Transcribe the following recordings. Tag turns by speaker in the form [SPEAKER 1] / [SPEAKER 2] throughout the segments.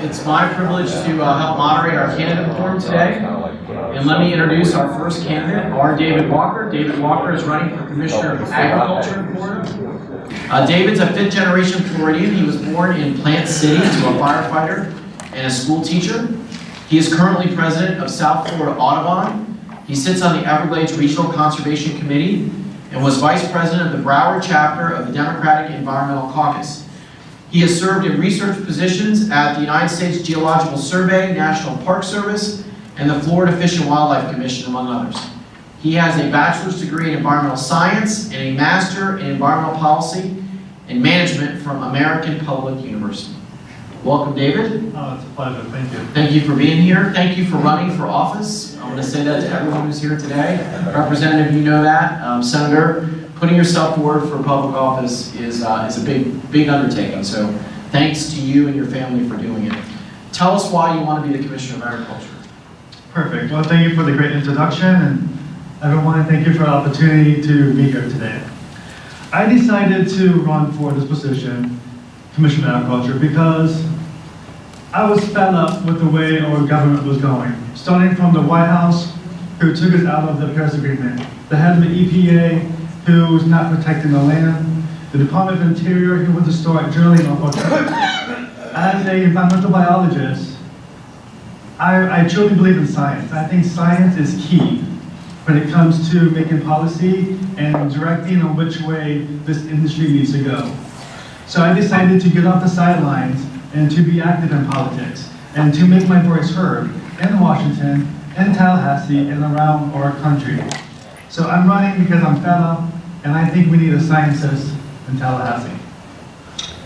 [SPEAKER 1] It's my privilege to help moderate our candidate forum today. And let me introduce our first candidate, David Walker. David Walker is running for Commissioner of Agriculture in Florida. David's a fifth-generation Floridian. He was born in Plant City to a firefighter and a school teacher. He is currently president of South Florida Audubon. He sits on the Everglades Regional Conservation Committee and was vice president of the Broward chapter of the Democratic Environmental Caucus. He has served in research positions at the United States Geological Survey, National Park Service, and the Florida Fish and Wildlife Commission, among others. He has a bachelor's degree in environmental science and a master in environmental policy and management from American Public University. Welcome, David.
[SPEAKER 2] Oh, it's a pleasure. Thank you.
[SPEAKER 1] Thank you for being here. Thank you for running for office. I want to say that to everyone who's here today. Representative, you know that. Senator, putting yourself forward for public office is a big undertaking. So thanks to you and your family for doing it. Tell us why you want to be the Commissioner of Agriculture.
[SPEAKER 2] Perfect. Well, thank you for the great introduction, and everyone, thank you for the opportunity to be here today. I decided to run for this position, Commissioner of Agriculture, because I was fed up with the way our government was going. Starting from the White House, who took us out of the Paris Agreement, the head of the EPA, who was not protecting the land, the Department of Interior, who wants to start drilling off our country. As an environmental biologist, I truly believe in science. I think science is key when it comes to making policy and directing on which way this industry needs to go. So I decided to get off the sidelines and to be active in politics and to make my voice heard in Washington, in Tallahassee, and around our country. So I'm running because I'm fed up, and I think we need a scientist in Tallahassee.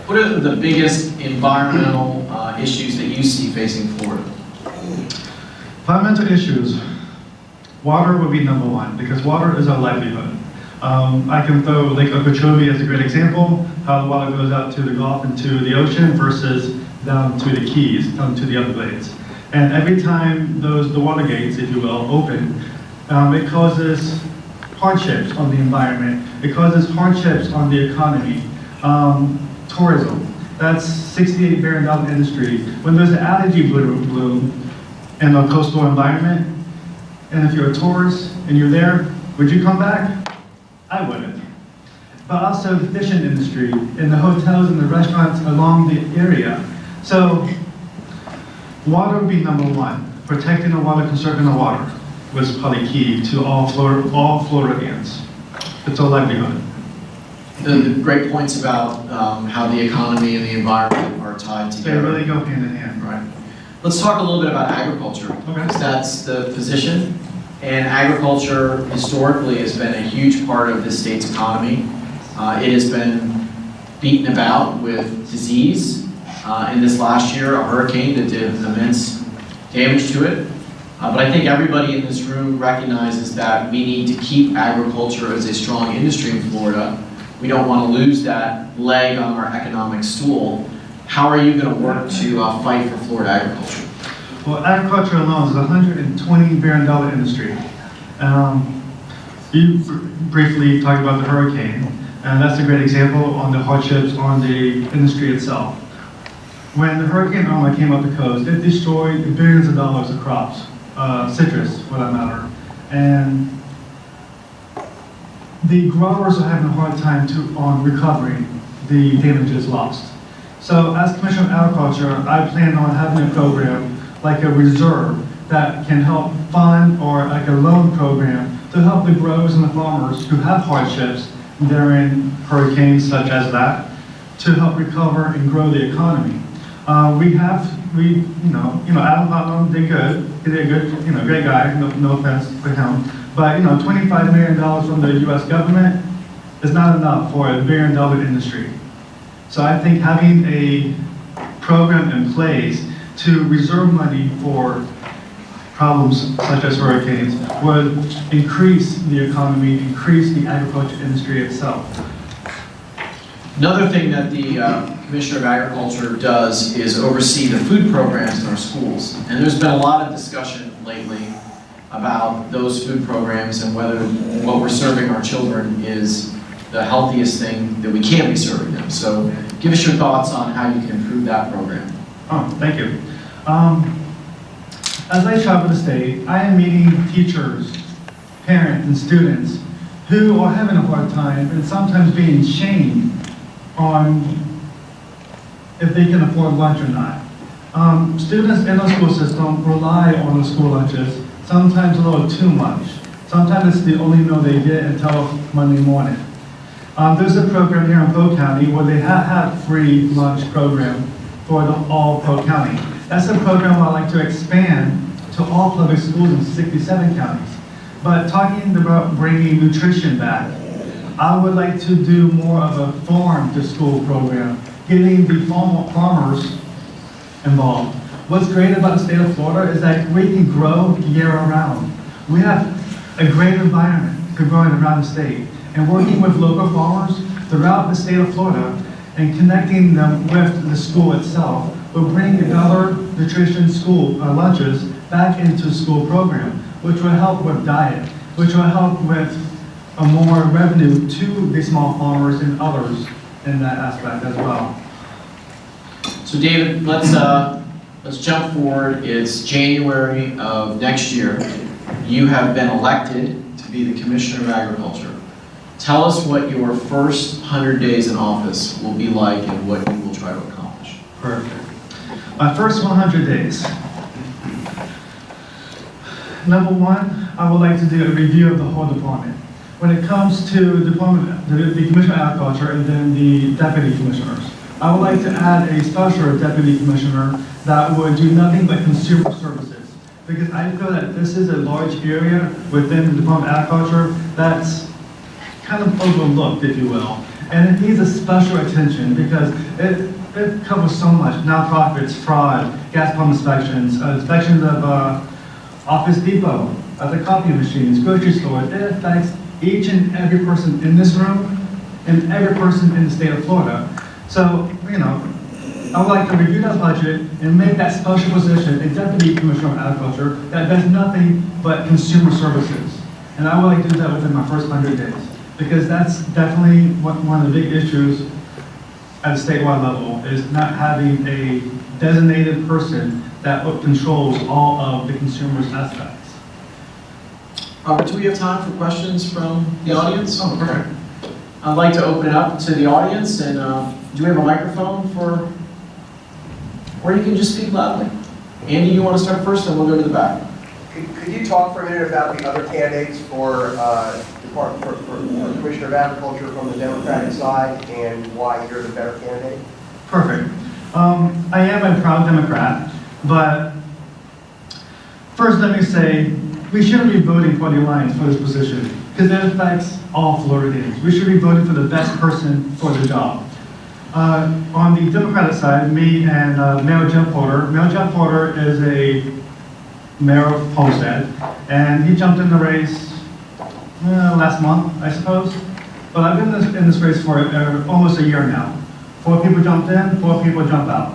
[SPEAKER 1] What are the biggest environmental issues that you see facing Florida?
[SPEAKER 2] Environmental issues. Water would be number one, because water is our livelihood. I can throw Lake Okeechobee as a great example, how the water goes out to the Gulf and to the ocean versus down to the Keys, down to the Everglades. And every time the water gates, if you will, open, it causes hardships on the environment. It causes hardships on the economy. Tourism, that's $68 billion industry. When there's an algae bloom in a coastal environment, and if you're a tourist and you're there, would you come back? I wouldn't. But also the fishing industry and the hotels and the restaurants along the area. So water would be number one. Protecting the water, conserving the water was probably key to all Floridians. It's a livelihood.
[SPEAKER 1] The great points about how the economy and the environment are tied together.
[SPEAKER 2] They really go hand in hand.
[SPEAKER 1] Right. Let's talk a little bit about agriculture, because that's the position. And agriculture historically has been a huge part of this state's economy. It has been beaten about with disease. In this last year, a hurricane that did immense damage to it. But I think everybody in this room recognizes that we need to keep agriculture as a strong industry in Florida. We don't want to lose that leg on our economic stool. How are you going to work to fight for Florida agriculture?
[SPEAKER 2] Well, agriculture alone is a $120 billion industry. You briefly talked about the hurricane, and that's a great example on the hardships on the industry itself. When the Hurricane Irma came up the coast, it destroyed billions of dollars of crops, citrus for that matter. And the growers are having a hard time on recovering the damages lost. So as Commissioner of Agriculture, I plan on having a program like a reserve that can help fund, or like a loan program to help the growers and the farmers who have hardships during hurricanes such as that, to help recover and grow the economy. Adam Putnam did good. He did a good, great guy. No offense for him. But $25 million from the U.S. government is not enough for a $1 billion industry. So I think having a program in place to reserve money for problems such as hurricanes would increase the economy, increase the agriculture industry itself.
[SPEAKER 1] Another thing that the Commissioner of Agriculture does is oversee the food programs in our schools. And there's been a lot of discussion lately about those food programs and whether what we're serving our children is the healthiest thing that we can be serving them. So give us your thoughts on how you can improve that program.
[SPEAKER 2] Oh, thank you. As I travel the state, I am meeting teachers, parents, and students who are having a hard time and sometimes being shamed on if they can afford lunch or not. Students in the school system rely on the school lunches, sometimes a little too much. Sometimes it's the only meal they get until Monday morning. There's a program here in Polk County where they have free lunch program for all Polk County. That's a program I'd like to expand to all public schools in 67 counties. But talking about bringing nutrition back, I would like to do more of a farm to school program, getting the farmers involved. What's great about the state of Florida is that we can grow year round. We have a great environment for growing around the state. And working with local farmers throughout the state of Florida and connecting them with the school itself will bring the other nutrition school lunches back into school program, which will help with diet, which will help with a more revenue to the small farmers and others in that aspect as well.
[SPEAKER 1] So David, let's jump forward. It's January of next year. You have been elected to be the Commissioner of Agriculture. Tell us what your first 100 days in office will be like and what you will try to accomplish.
[SPEAKER 2] Perfect. My first 100 days. Number one, I would like to do a review of the whole department. When it comes to the Commissioner of Agriculture and then the Deputy Commissioners, I would like to add a special Deputy Commissioner that would do nothing but consumer services. Because I feel that this is a large area within the Department of Agriculture that's kind of overlooked, if you will. And it needs a special attention because it covers so much: nonprofits, fraud, gas pump inspections, inspections of Office Depot, the coffee machines, grocery stores. It affects each and every person in this room and every person in the state of Florida. So, I would like to review that budget and make that special position a Deputy Commissioner of Agriculture that does nothing but consumer services. And I would like to do that within my first 100 days. Because that's definitely one of the big issues at a statewide level, is not having a designated person that controls all of the consumer's aspects.
[SPEAKER 1] Do we have time for questions from the audience? Oh, perfect. I'd like to open it up to the audience, and do we have a microphone for, or you can just speak loudly. Andy, you want to start first, and we'll go to the back.
[SPEAKER 3] Could you talk for a minute about the other candidates for Commissioner of Agriculture from the Democratic side and why you're the better candidate?
[SPEAKER 2] Perfect. I am a proud Democrat, but first let me say, we shouldn't be voting for the Alliance for this position, because it affects all Floridians. We should be voting for the best person for the job. On the Democratic side, me and Mayor Jim Porter. Mayor Jim Porter is a mayor of Homestead, and he jumped in the race last month, I suppose. But I've been in this race for almost a year now. 4 people jumped in, 4 people jumped out.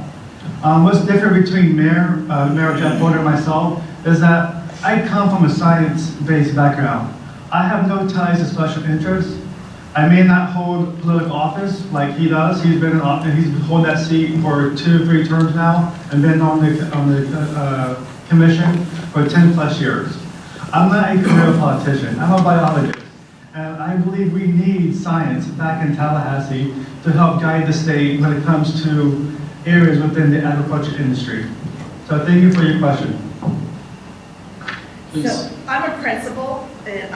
[SPEAKER 2] What's different between Mayor Jeff Porter and myself is that I come from a science-based background. I have no ties to special interests. I may not hold political office like he does. He's been in office, he's held that seat for 2 or 3 terms now, and been on the commission for 10 plus years. I'm not a career politician, I'm a biologist. And I believe we need science back in Tallahassee to help guide the state when it comes to areas within the agriculture industry. So thank you for your question.
[SPEAKER 1] Please.
[SPEAKER 4] So I'm a principal, and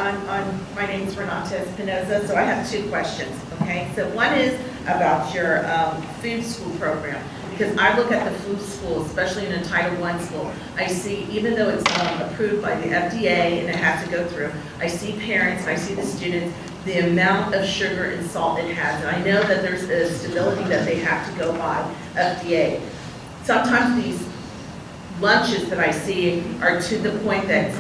[SPEAKER 4] my name is Renata Espinoza, so I have 2 questions, okay? So one is about your food school program, because I look at the food school, especially in a Title I school, I see, even though it's approved by the FDA and it has to go through, I see parents, and I see the students, the amount of sugar and salt it has, and I know that there's a stability that they have to go by, FDA. Sometimes these lunches that I see are to the point that's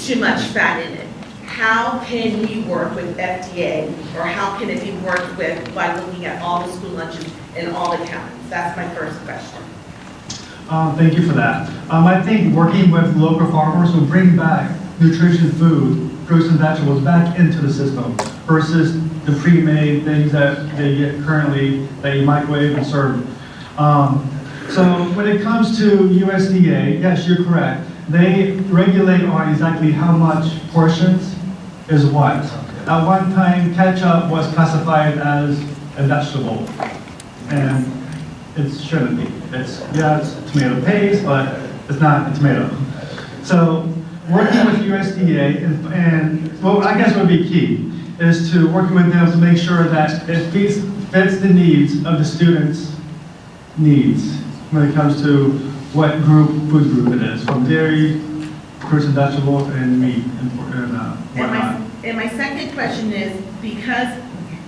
[SPEAKER 4] too much fat in it. How can we work with FDA, or how can it be worked with by looking at all the school lunches in all the counties? That's my first question.
[SPEAKER 2] Thank you for that. I think working with local farmers will bring back nutrition food, fruits and vegetables back into the system versus the pre-made things that they get currently that you microwave and serve. So when it comes to USDA, yes, you're correct. They regulate on exactly how much portions is what. At one time, ketchup was classified as a vegetable, and it shouldn't be. It's tomato paste, but it's not a tomato. So working with USDA and well, I guess what would be key is to working with them to make sure that it fits the needs of the students' needs when it comes to what food group it is, from dairy, fruits and vegetables, and meat, and whatnot.
[SPEAKER 4] And my second question is, because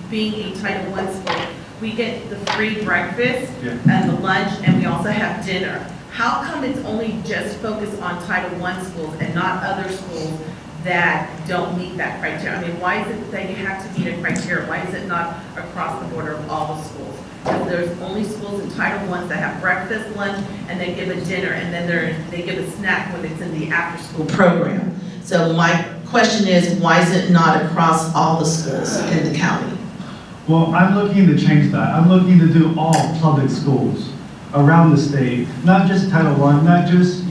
[SPEAKER 4] being a Title I school, we get the free breakfast and the lunch, and we also have dinner. How come it's only just focused on Title I schools and not other schools that don't meet that criteria? I mean, why is it that you have to meet a criteria? Why is it not across the border of all the schools? Because there's only schools in Title I that have breakfast, lunch, and they give a dinner, and then they give a snack when it's in the after-school program. So my question is, why is it not across all the schools in the county?
[SPEAKER 2] Well, I'm looking to change that. I'm looking to do all public schools around the state, not just Title I, not just,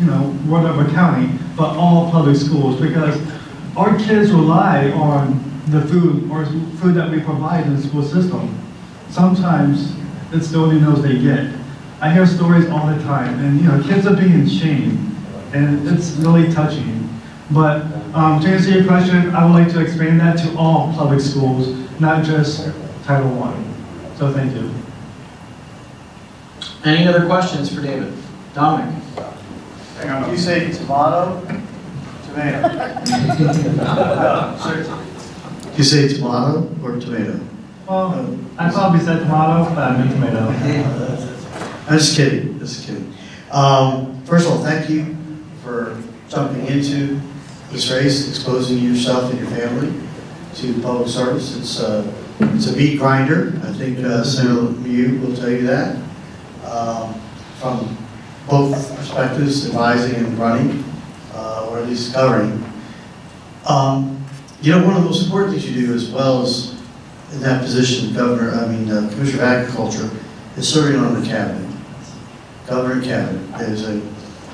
[SPEAKER 2] whatever county, but all public schools, because our kids rely on the food that we provide in the school system. Sometimes it's the only meals they get. I hear stories all the time, and kids are being shamed, and it's really touching. But to answer your question, I would like to expand that to all public schools, not just Title I. So thank you.
[SPEAKER 1] Any other questions for David? Dominic?
[SPEAKER 3] Hang on, you say tomato, tomato.
[SPEAKER 5] You say tomato or tomato?
[SPEAKER 2] Well, I probably said tomato, but I meant tomato.
[SPEAKER 5] I'm just kidding, just kidding. First of all, thank you for jumping into this race, exposing yourself and your family to public service. It's a meat grinder. I think Senator Mew will tell you that. From both perspectives, advising and running, or at least governing. One of the most important things you do, as well as in that position, Commissioner of Agriculture, is serving on the cabinet. Governor and cabinet. There's a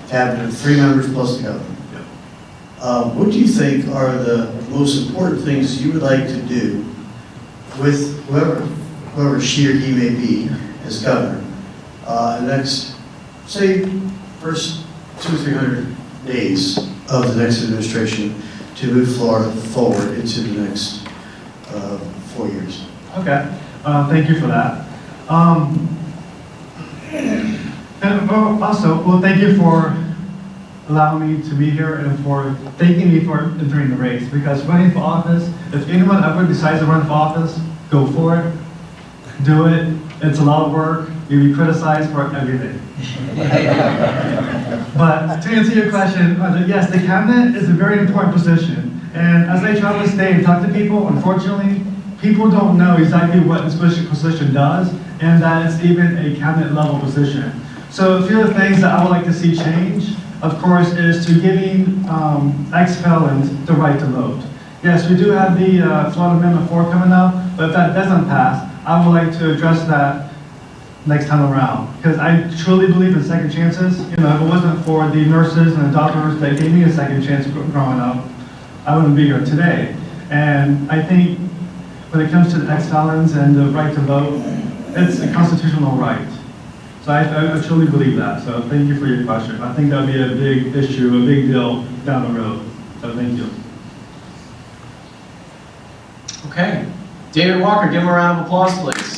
[SPEAKER 5] cabinet of 3 members plus the governor. What do you think are the most important things you would like to do with whoever she or he may be as governor, the next, say, first 200 or 300 days of the next administration to move Florida forward into the next 4 years?
[SPEAKER 2] Okay, thank you for that. And also, thank you for allowing me to be here and for thanking me for entering the race. Because running for office, if anyone ever decides to run for office, go for it, do it. It's a lot of work. You'll be criticized for everything. But to answer your question, yes, the cabinet is a very important position. And as I travel the state and talk to people, unfortunately, people don't know exactly what this position does and that it's even a cabinet level position. So a few of the things that I would like to see change, of course, is to giving ex-felons the right to vote. Yes, we do have the Florida Amendment 4 coming up, but if that doesn't pass, I would like to address that next time around. Because I truly believe in second chances. If it wasn't for the nurses and the doctors that gave me a second chance growing up, I wouldn't be here today. And I think when it comes to the ex-felons and the right to vote, it's a constitutional right. So I truly believe that. So thank you for your question. I think that would be a big issue, a big deal down the road. So thank you.
[SPEAKER 1] Okay. David Walker, give him a round of applause, please.